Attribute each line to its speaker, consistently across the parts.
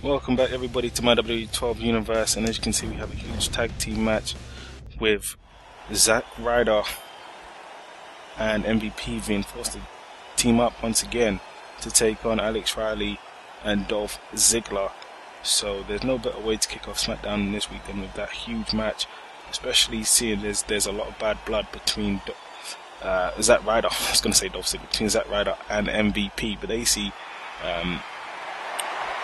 Speaker 1: Welcome back everybody to my WWE 12 universe, and as you can see we have a huge tag team match with Zack Ryder and MVP being forced to team up once again to take on Alex Riley and Dolph Ziggler. So there's no better way to kick off SmackDown this week than with that huge match, especially seeing there's a lot of bad blood between Zack Ryder, I was going to say Dolph Ziggler, between Zack Ryder and MVP, but they see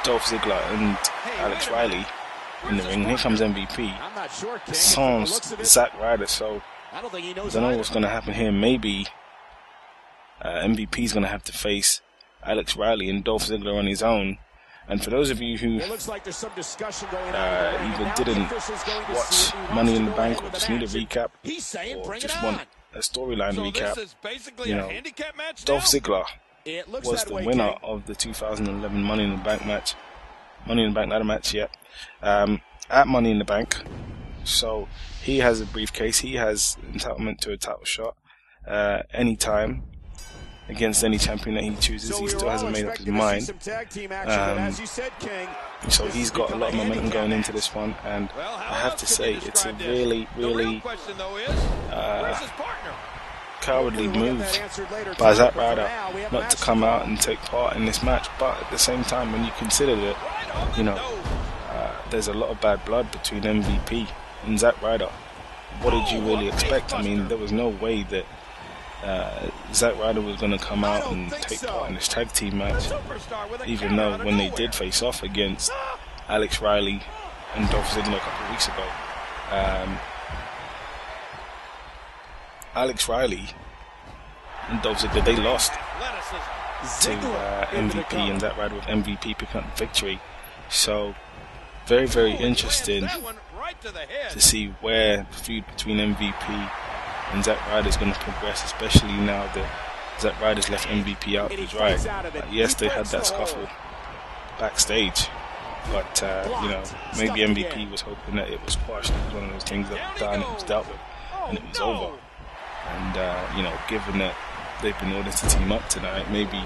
Speaker 1: Dolph Ziggler and Alex Riley in the ring. Here comes MVP. Sans Zack Ryder, so I don't know what's going to happen here. Maybe MVP is going to have to face Alex Riley and Dolph Ziggler on his own. And for those of you who either didn't watch Money in the Bank or just need a recap or just want a storyline recap, you know, Dolph Ziggler was the winner of the 2011 Money in the Bank ladder match, at Money in the Bank. So he has a briefcase, he has entitlement to a title shot anytime against any champion that he chooses. He still hasn't made up his mind. So he's got a lot of momentum going into this one, and I have to say it's a really cowardly move by Zack Ryder not to come out and take part in this match. But at the same time, when you consider that, you know, there's a lot of bad blood between MVP and Zack Ryder, what did you really expect? I mean, there was no way that Zack Ryder was going to come out and take part in this tag team match, even though when they did face off against Alex Riley and Dolph Ziggler a couple of weeks ago, Alex Riley and Dolph Ziggler, they lost to MVP, and Zack Ryder with MVP picking up the victory. So very interesting to see where the feud between MVP and Zack Ryder is going to progress, especially now that Zack Ryder's left MVP out to dry. Yes, they had that scuffle backstage, but you know, maybe MVP was hoping that it was quashed. It was one of those things that was done, it was dealt with, and it was over. And you know, given that they've been ordered to team up tonight, maybe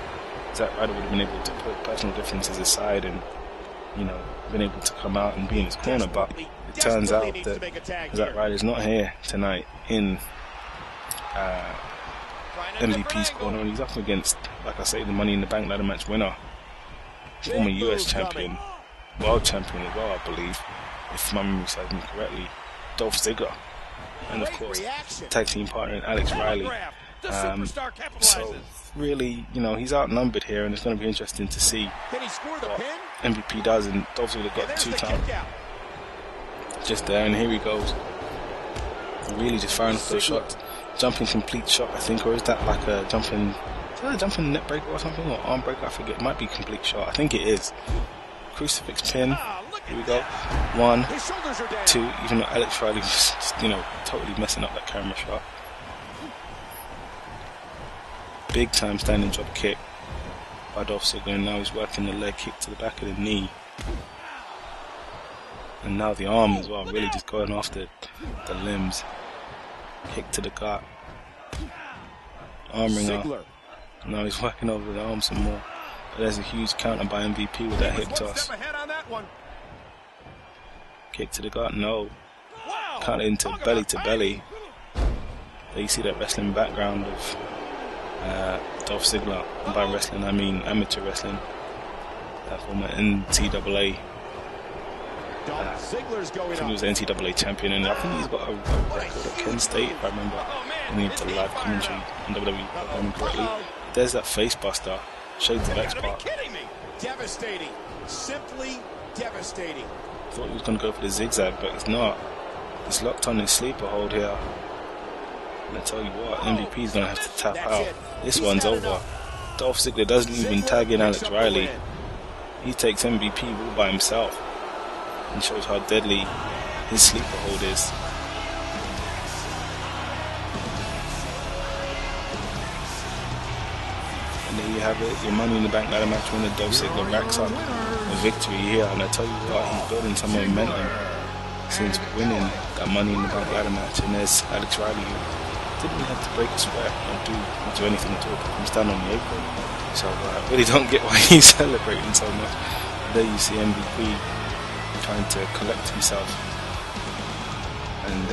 Speaker 1: Zack Ryder would have been able to put personal differences aside and, you know, been able to come out and be in his corner. But it turns out that Zack Ryder is not here tonight in MVP's corner, and he's up against, like I say, the Money in the Bank ladder match winner, former US champion, world champion as well, I believe, if my memory serves me correctly, Dolph Ziggler, and of course tag team partner Alex Riley. So really, you know, he's outnumbered here, and it's going to be interesting to see what MVP does. And Dolph Ziggler got the 2-count just there, and here he goes, really just firing off those shots. Jumping complete shot, I think, or is that like a jumping net breaker or something, or arm breaker? I forget. It might be complete shot. I think it is. Crucifix pin. Here we go. 1, 2. Even though Alex Riley was just, you know, totally messing up that camera shot. Big time standing drop kick by Dolph Ziggler, and now he's working the leg kick to the back of the knee. And now the arm as well, really just going after the limbs. Kick to the gut. Arm wringer. Now he's working over the arm some more. But there's a huge counter by MVP with that hip toss. Kick to the gut, no. Counter into belly to belly. There you see that wrestling background of Dolph Ziggler. And by wrestling, I mean amateur wrestling. That former NCAA. I think he was the NCAA champion, and I think he's got a record at Kent State, if I remember any of the live commentary on WWE correctly. There's that face buster, shades of X-Pac.
Speaker 2: Devastating, simply devastating.
Speaker 1: Thought he was going to go for the zigzag, but he's not. He's locked on his sleeper hold here. And I tell you what, MVP is going to have to tap out. This one's over. Dolph Ziggler doesn't even tag in Alex Riley. He takes MVP all by himself and shows how deadly his sleeper hold is. And there you have it, your Money in the Bank ladder match winner Dolph Ziggler racks up a victory here, and I tell you what, he's building some momentum since winning that Money in the Bank ladder match. And there's Alex Riley, who didn't really have to break a sweat or do anything at all, but stand on the apron. So I really don't get why he's celebrating so much. There you see MVP trying to collect himself, and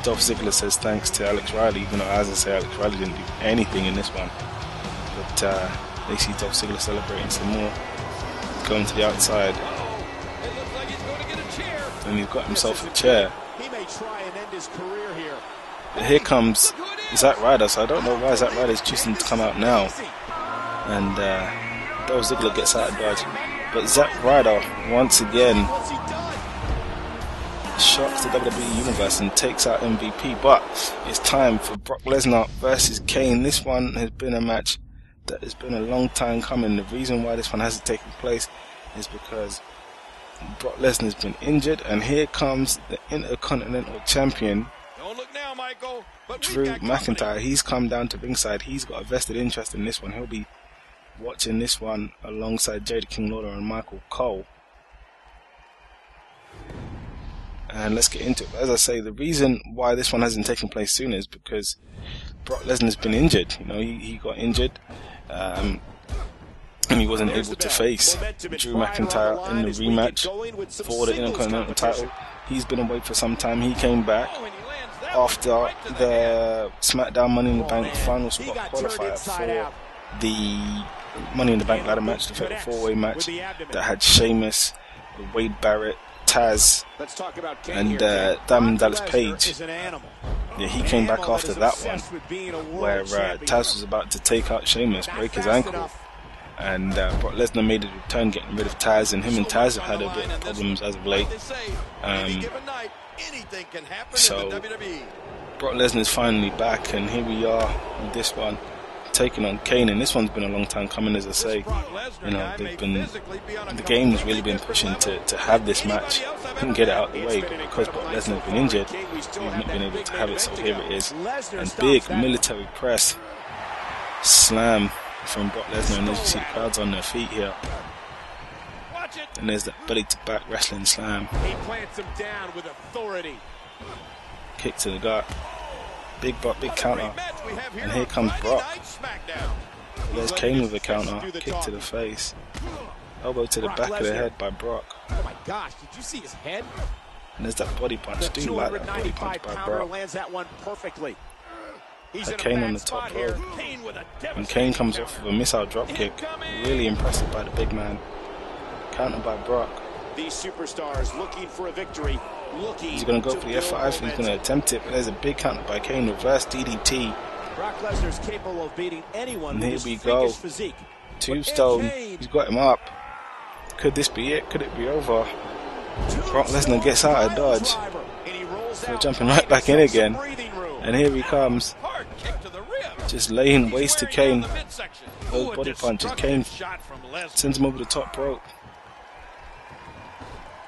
Speaker 1: Dolph Ziggler says thanks to Alex Riley, even though, as I say, Alex Riley didn't do anything in this one. But they see Dolph Ziggler celebrating some more, going to the outside, and he's got himself a chair.
Speaker 2: He may try and end his career here.
Speaker 1: But here comes Zack Ryder, so I don't know why Zack Ryder is choosing to come out now. And Dolph Ziggler gets out of dodge. But Zack Ryder, once again, shocks the WWE Universe and takes out MVP. But it's time for Brock Lesnar versus Kane. This one has been a match that has been a long time coming. The reason why this one hasn't taken place is because Brock Lesnar has been injured, and here comes the Intercontinental Champion,
Speaker 2: Don't look now, Michael, but
Speaker 1: Drew McIntyre. He's come down to ringside. He's got a vested interest in this one. He'll be watching this one alongside Jada King Lawler and Michael Cole. And let's get into it. As I say, the reason why this one hasn't taken place sooner is because Brock Lesnar's been injured. You know, he got injured, and he wasn't able to face Drew McIntyre in the rematch for the Intercontinental title. He's been away for some time. He came back after the SmackDown Money in the Bank final spot qualifier for the Money in the Bank ladder match, the fatal 4-way match that had Sheamus, Wade Barrett, Taz, and Diamond Dallas Page. Yeah, he came back after that one, where Taz was about to take out Sheamus, break his ankle, and Brock Lesnar made a return, getting rid of Taz, and him and Taz have had a bit of problems as of late. So Brock Lesnar is finally back, and here we are with this one, taking on Kane. And this one's been a long time coming, as I say. You know, the game's really been pushing to have this match and get it out of the way, but because Brock Lesnar has been injured, we've not been able to have it. So here it is, and big military press slam from Brock Lesnar, and as you see the crowd's on their feet here, and there's that belly to back wrestling slam.
Speaker 2: He plants him down with authority.
Speaker 1: Kick to the gut, big counter, and here comes Brock. There's Kane with a counter, kick to the face, elbow to the back of the head by Brock.
Speaker 2: Oh my gosh, did you see his head?
Speaker 1: And there's that body punch. Do you like that body punch by Brock?
Speaker 2: Lands that one perfectly.
Speaker 1: Kane on the top rope, and Kane comes off with a missile drop kick. Really impressive by the big man. Counter by Brock.
Speaker 2: These superstars looking for a victory.
Speaker 1: He's going to go for the F5. He's going to attempt it, but there's a big counter by Kane. Reverse DDT.
Speaker 2: Brock Lesnar's capable of beating anyone.
Speaker 1: And here we go. Tombstone. He's got him up. Could this be it? Could it be over? Brock Lesnar gets out of dodge. So jumping right back in again. And here he comes. Just laying waste to Kane. Those body punches. Kane sends him over the top rope.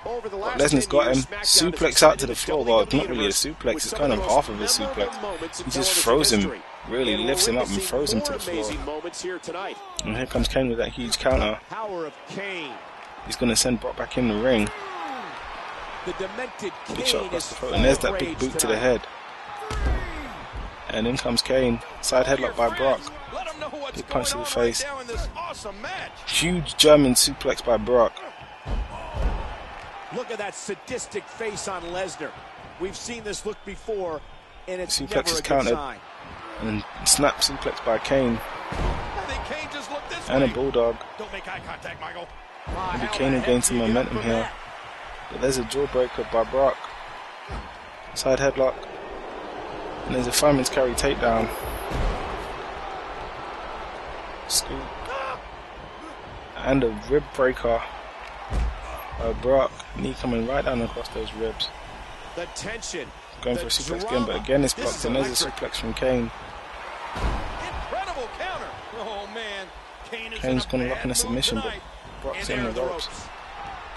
Speaker 1: But Lesnar's got him. Suplex out to the floor. Well, it's not really a suplex. It's kind of half of a suplex. He just throws him. Really lifts him up and throws him to the floor. And here comes Kane with that huge counter. He's going to send Brock back in the ring. Big shot across the throat. And there's that big boot to the head. And in comes Kane. Side headlock by Brock. Big punch to the face. Huge German suplex by Brock.
Speaker 2: Look at that sadistic face on Lesnar. We've seen this look before, and it's
Speaker 1: suplex
Speaker 2: never
Speaker 1: is
Speaker 2: a good
Speaker 1: countered.
Speaker 2: sign.
Speaker 1: And snap suplex by Kane.
Speaker 2: I think Kane just looked this
Speaker 1: And
Speaker 2: way.
Speaker 1: a bulldog.
Speaker 2: Don't make eye contact, Michael.
Speaker 1: Maybe Kane will gain some momentum here. But there's a jawbreaker by Brock. Side headlock. And there's a fireman's carry takedown. Scoop. And a rib breaker by Brock. Knee coming right down across those ribs.
Speaker 2: The tension.
Speaker 1: Going for a suplex again, but again it's blocked. And there's a suplex from Kane.
Speaker 2: Incredible counter. Oh man.
Speaker 1: Kane's going to lock in a submission, but Brock's in the ropes.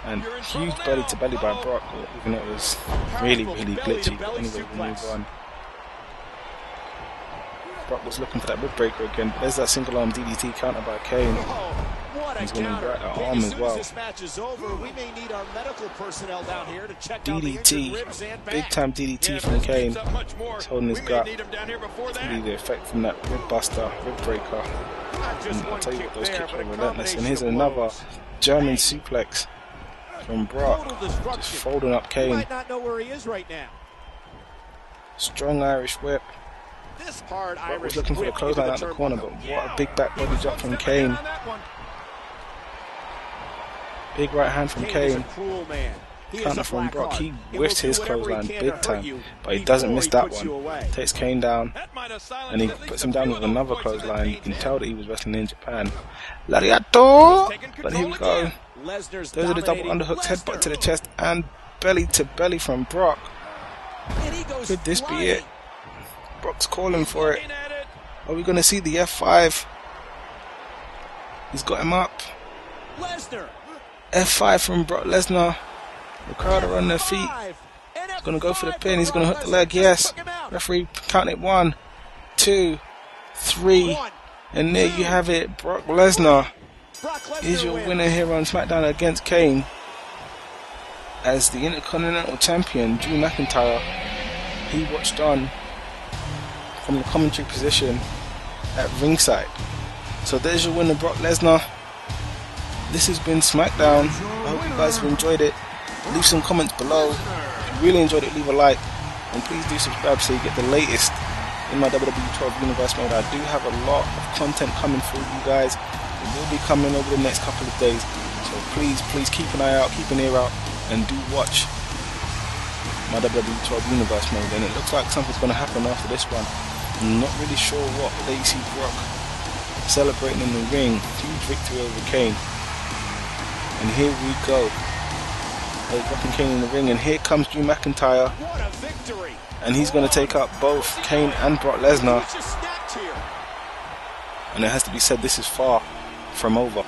Speaker 1: And huge belly to belly by Brock, even though it was really glitchy. But anyway, we'll move on. Brock was looking for that rib breaker again. There's that single arm DDT counter by Kane. He's going to grab that arm as well. DDT, big time DDT from Kane. He's holding his gut. It's really the effect from that rib buster, rib breaker. And I'll tell you what, those kicks were relentless. And here's another German suplex from Brock, just folding up Kane.
Speaker 2: Might not know where he is right now.
Speaker 1: Strong Irish whip.
Speaker 2: This hard
Speaker 1: Brock
Speaker 2: Irish
Speaker 1: was looking for the
Speaker 2: whip
Speaker 1: clothesline
Speaker 2: into
Speaker 1: out the
Speaker 2: the
Speaker 1: corner, but what a big back body drop from Kane. Big right hand from
Speaker 2: Kane is a
Speaker 1: Kane.
Speaker 2: cruel man.
Speaker 1: Counter from Brock. He
Speaker 2: He
Speaker 1: whiffed his clothesline big time, but he doesn't miss that one. Takes Kane down, and he puts him down with another clothesline. You can tell that he was wrestling in Japan. Lariato! But here we go. Those are the double underhooks, headbutt to the chest, and belly to belly from Brock. Could this be it? Brock's calling for it. Are we going to see the F5? He's got him up. F5 from Brock Lesnar. The crowd are on their feet. He's going to go for the pin. He's going to hook the leg. Yes. Referee count it 1, 2, 3. And there you have it. Brock Lesnar is your winner here on SmackDown against Kane as the Intercontinental Champion. Drew McIntyre, he watched on from the commentary position at ringside. So there's your winner, Brock Lesnar. This has been SmackDown. I hope you guys have enjoyed it. Leave some comments below. If you really enjoyed it, leave a like. And please do subscribe so you get the latest in my WWE 12 Universe mode. I do have a lot of content coming for you guys. It will be coming over the next couple of days. So please keep an eye out, keep an ear out, and do watch my WWE 12 Universe mode. And it looks like something's going to happen after this one. I'm not really sure what. There you see Brock celebrating in the ring. Huge victory over Kane. And here we go. There's Brock and Kane in the ring, and here comes Drew McIntyre. And he's going to take up both Kane and Brock Lesnar. And it has to be said, this is far from over.